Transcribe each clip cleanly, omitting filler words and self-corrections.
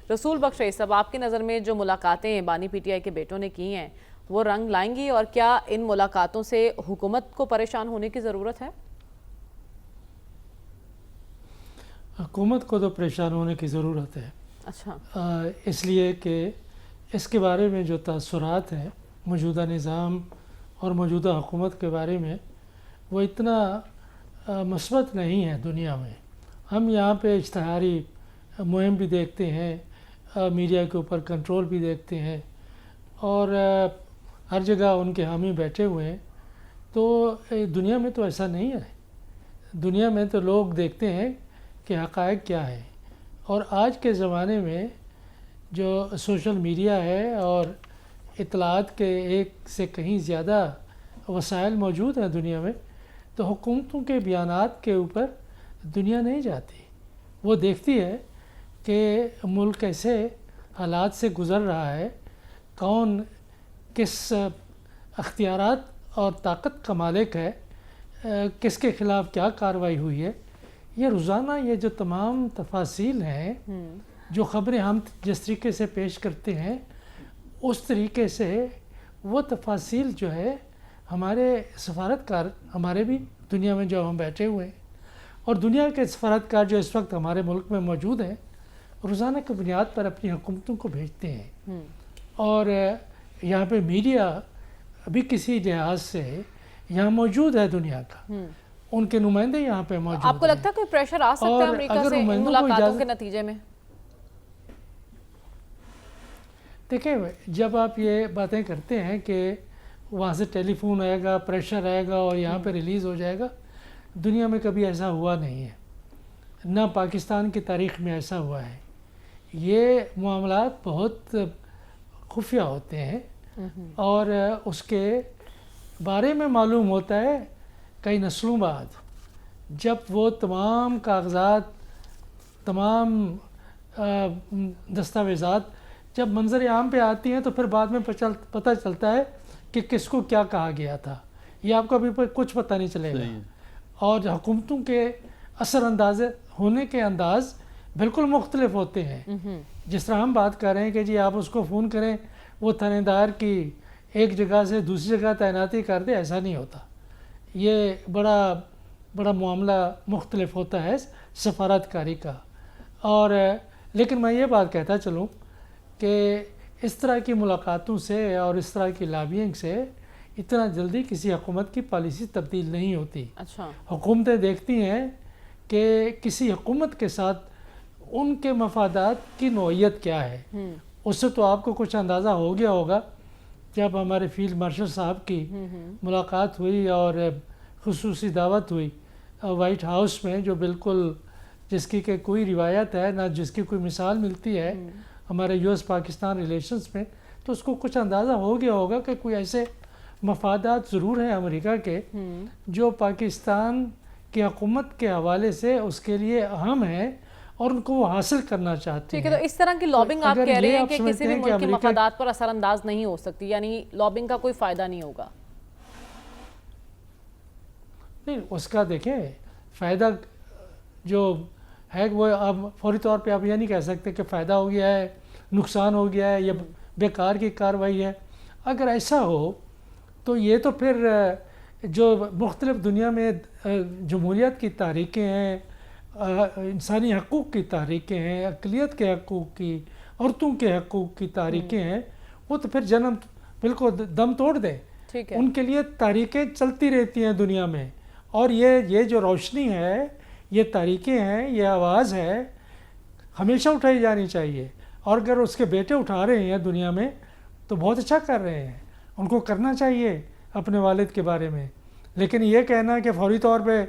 رسول بخش رئیس صاحب، آپ کی نظر میں جو ملاقاتیں بانی پی ٹی آئی کے بیٹوں نے کی ہیں وہ رنگ لائیں گی، اور کیا ان ملاقاتوں سے حکومت کو پریشان ہونے کی ضرورت ہے؟ حکومت کو تو پریشان ہونے کی ضرورت ہے، اچھا، اس لیے کہ اس کے بارے میں جو تاثرات ہیں موجودہ نظام اور موجودہ حکومت کے بارے میں وہ اتنا مثبت نہیں ہے دنیا میں۔ ہم یہاں پہ اشتہاری مہم بھی دیکھتے ہیں، میڈیا کے اوپر کنٹرول بھی دیکھتے ہیں، اور ہر جگہ ان کے حامی بیٹھے ہوئے ہیں۔ تو دنیا میں تو ایسا نہیں ہے۔ دنیا میں تو لوگ دیکھتے ہیں کہ حقائق کیا ہے، اور آج کے زمانے میں جو سوشل میڈیا ہے اور اطلاعات کے ایک سے کہیں زیادہ وسائل موجود ہیں دنیا میں، تو حکومتوں کے بیانات کے اوپر دنیا نہیں جاتی۔ وہ دیکھتی ہے کہ ملک کیسے حالات سے گزر رہا ہے، کون کس اختیارات اور طاقت کا مالک ہے، کس کے خلاف کیا کارروائی ہوئی ہے۔ یہ روزانہ یہ جو تمام تفاصیل ہیں، جو خبریں ہم جس طریقے سے پیش کرتے ہیں اس طریقے سے وہ تفاصیل جو ہے ہمارے سفارتکار، ہمارے بھی دنیا میں جو ہم بیٹھے ہوئے ہیں اور دنیا کے سفارتکار جو اس وقت ہمارے ملک میں موجود ہیں، روزانہ کی بنیاد پر اپنی حکومتوں کو بھیجتے ہیں۔ اور یہاں پہ میڈیا بھی کسی لحاظ سے یہاں موجود ہے دنیا کا، ان کے نمائندے یہاں پہ موجود ہیں۔ آپ کو لگتا ہے کوئی پریشر آ سکتا ہے امریکہ سے ان ملاقاتوں کے نتیجے میں؟ دیکھیں، جب آپ یہ باتیں کرتے ہیں کہ وہاں سے ٹیلی فون آئے گا، پریشر آئے گا اور یہاں پہ ریلیز ہو جائے گا، دنیا میں کبھی ایسا ہوا نہیں ہے، نہ پاکستان کی تاریخ میں ایسا ہوا ہے۔ یہ معاملات بہت خفیہ ہوتے ہیں، اور اس کے بارے میں معلوم ہوتا ہے کئی نسلوں بعد، جب وہ تمام کاغذات، تمام دستاویزات جب منظر عام پہ آتی ہیں تو پھر بعد میں پتہ چلتا ہے کہ کس کو کیا کہا گیا تھا۔ یہ آپ کو ابھی کچھ پتہ نہیں چلے گا، اور حکومتوں کے اثر انداز ہونے کے انداز بالکل مختلف ہوتے ہیں۔ جس طرح ہم بات کر رہے ہیں کہ جی آپ اس کو فون کریں، وہ تھانے دار کی ایک جگہ سے دوسری جگہ تعیناتی کر دے، ایسا نہیں ہوتا۔ یہ بڑا معاملہ مختلف ہوتا ہے سفارتکاری کا۔ اور لیکن میں یہ بات کہتا چلوں کہ اس طرح کی ملاقاتوں سے اور اس طرح کی لابینگ سے اتنا جلدی کسی حکومت کی پالیسی تبدیل نہیں ہوتی۔ اچھا، حکومتیں دیکھتی ہیں کہ کسی حکومت کے ساتھ ان کے مفادات کی نوعیت کیا ہے۔ اس سے تو آپ کو کچھ اندازہ ہو گیا ہوگا جب ہمارے فیلڈ مارشل صاحب کی ملاقات ہوئی اور خصوصی دعوت ہوئی وائٹ ہاؤس میں، جو بالکل جس کی کہ کوئی روایت ہے نہ جس کی کوئی مثال ملتی ہے ہمارے یو ایس پاکستان ریلیشنز میں، تو اس کو کچھ اندازہ ہو گیا ہوگا کہ کوئی ایسے مفادات ضرور ہیں امریکہ کے جو پاکستان کی حکومت کے حوالے سے اس کے لیے اہم ہیں اور ان کو وہ حاصل کرنا چاہتے ہیں۔ ٹھیک ہے، تو اس طرح کی لابنگ آپ کہہ رہے ہیں کہ کسی بھی ملک کے مفادات پر اثر انداز نہیں ہو سکتی، یعنی لابنگ کا کوئی فائدہ نہیں ہوگا؟ نہیں، اس کا دیکھیں فائدہ جو ہے وہ اب فوری طور پہ آپ یہ نہیں کہہ سکتے کہ فائدہ ہو گیا ہے، نقصان ہو گیا ہے یا بیکار کی کارروائی ہے۔ اگر ایسا ہو تو یہ تو پھر جو مختلف دنیا میں جمہوریت کی تحریکیں ہیں، انسانی حقوق کی تحریکیں ہیں، اقلیت کے حقوق کی، عورتوں کے حقوق کی تحریکیں ہیں، وہ تو پھر جنم بالکل دم توڑ دیں۔ ان کے لیے تحریکیں چلتی رہتی ہیں دنیا میں، اور یہ جو روشنی ہے، یہ تحریکیں ہیں، یہ آواز ہے، ہمیشہ اٹھائی جانی چاہیے۔ اور اگر اس کے بیٹے اٹھا رہے ہیں دنیا میں تو بہت اچھا کر رہے ہیں، ان کو کرنا چاہیے اپنے والد کے بارے میں۔ لیکن یہ کہنا کہ فوری طور پہ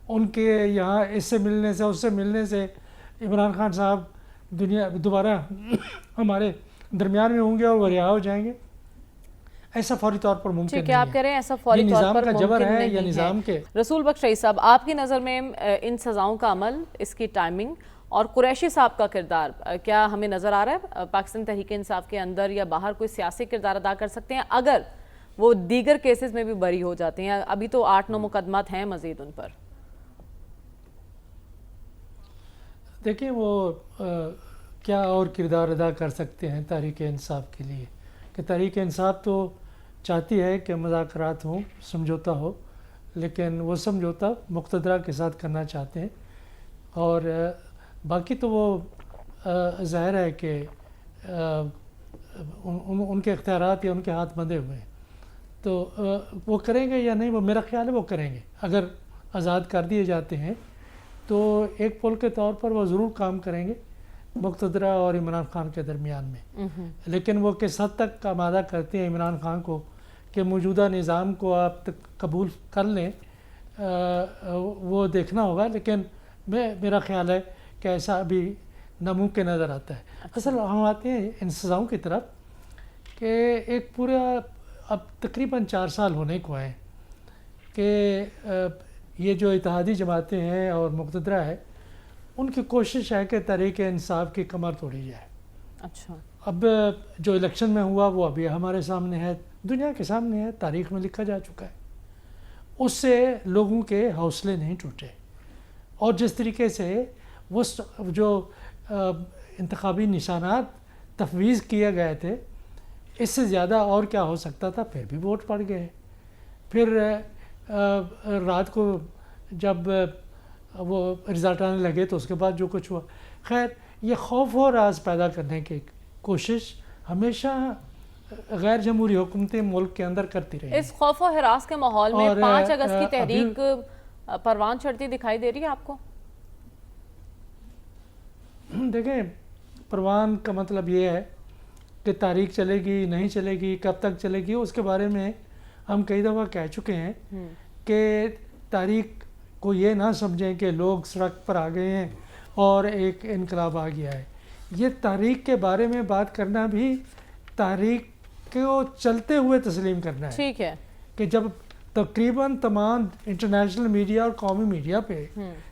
ان کے یہاں اس سے ملنے سے اس سے ملنے سے عمران خان صاحب دوبارہ ہمارے درمیان میں ہوں گے اور وہ رہا ہو جائیں گے، ایسا فوری طور پر ممکن نہیں ہے۔ ٹھیک ہے، آپ کہہ رہے ہیں ایسا فوری طور پر نظام کا جبر ہے یا نظام کے؟ رسول بخش رئیس صاحب، آپ کی نظر میں ان سزاؤں کا عمل، اس کی ٹائمنگ اور قریشی صاحب کا کردار کیا ہمیں نظر آ رہا ہے؟ پاکستان تحریک انصاف کے اندر یا باہر کوئی سیاسی کردار ادا کر سکتے ہیں اگر وہ دیگر کیسز میں بھی بری ہو جاتے ہیں؟ ابھی تو 8-9 مقدمات ہیں مزید ان پر۔ دیکھیں، وہ کیا اور کردار ادا کر سکتے ہیں تحریک انصاف کے لیے، کہ تحریک انصاف تو چاہتی ہے کہ مذاکرات ہوں، سمجھوتا ہو، لیکن وہ سمجھوتا مقتدرہ کے ساتھ کرنا چاہتے ہیں، اور باقی تو وہ ظاہر ہے کہ ان کے اختیارات یا ان کے ہاتھ بندھے ہوئے ہیں، تو وہ کریں گے یا نہیں، وہ میرا خیال ہے وہ کریں گے۔ اگر آزاد کر دیے جاتے ہیں تو ایک پل کے طور پر وہ ضرور کام کریں گے مقتدرہ اور عمران خان کے درمیان میں، لیکن وہ کس حد تک آمادہ کرتے ہیں عمران خان کو کہ موجودہ نظام کو آپ قبول کر لیں، وہ دیکھنا ہوگا، لیکن میرا خیال ہے کہ ایسا ابھی ناممکن نظر آتا ہے۔ اصل ہم آتے ہیں انتظام کی طرف کہ ایک پورا اب تقریباً 4 سال ہونے کو ہیں کہ یہ جو اتحادی جماعتیں ہیں اور مقتدرہ ہے، ان کی کوشش ہے کہ تحریک انصاف کی کمر توڑی جائے۔ اچھا، اب جو الیکشن میں ہوا وہ ابھی ہمارے سامنے ہے، دنیا کے سامنے ہے، تاریخ میں لکھا جا چکا ہے، اس سے لوگوں کے حوصلے نہیں ٹوٹے، اور جس طریقے سے وہ جو انتخابی نشانات تفویض کیے گئے تھے، اس سے زیادہ اور کیا ہو سکتا تھا، پھر بھی ووٹ پڑ گئے۔ پھر رات کو جب وہ رزلٹ آنے لگے تو اس کے بعد جو کچھ ہوا، خیر یہ خوف و راز پیدا کرنے کی کوشش ہمیشہ غیر جمہوری حکومتیں ملک کے اندر کرتی رہی۔ اس خوف و ہراس کے ماحول میں اور 5 اگست کی تحریک پروان چڑھتی دکھائی دے رہی ہے آپ کو؟ دیکھیں، پروان کا مطلب یہ ہے کہ تاریخ چلے گی نہیں چلے گی، کب تک چلے گی، اس کے بارے میں ہم کئی دفعہ کہہ چکے ہیں کہ تاریخ کو یہ نہ سمجھیں کہ لوگ سڑک پر آ گئے ہیں اور ایک انقلاب آ گیا ہے۔ یہ تاریخ کے بارے میں بات کرنا بھی تاریخ کو چلتے ہوئے تسلیم کرنا ہے، ٹھیک ہے، کہ جب تقریباً تمام انٹرنیشنل میڈیا اور قومی میڈیا پہ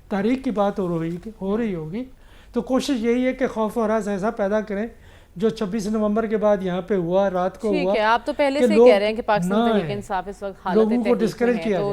تاریخ کی بات ہو رہی ہوگی، تو کوشش یہی ہے کہ خوف و ہراس ایسا پیدا کریں جو 26 نومبر کے بعد یہاں پہ ہوا، رات کو ہوا، ٹھیک ہے۔ آپ تو پہلے سے کہہ رہے ہیں کہ پاکستان تحریک انصاف اس وقت حالت لوگوں کو تحریک میں ڈسکریج ہے، کیا تو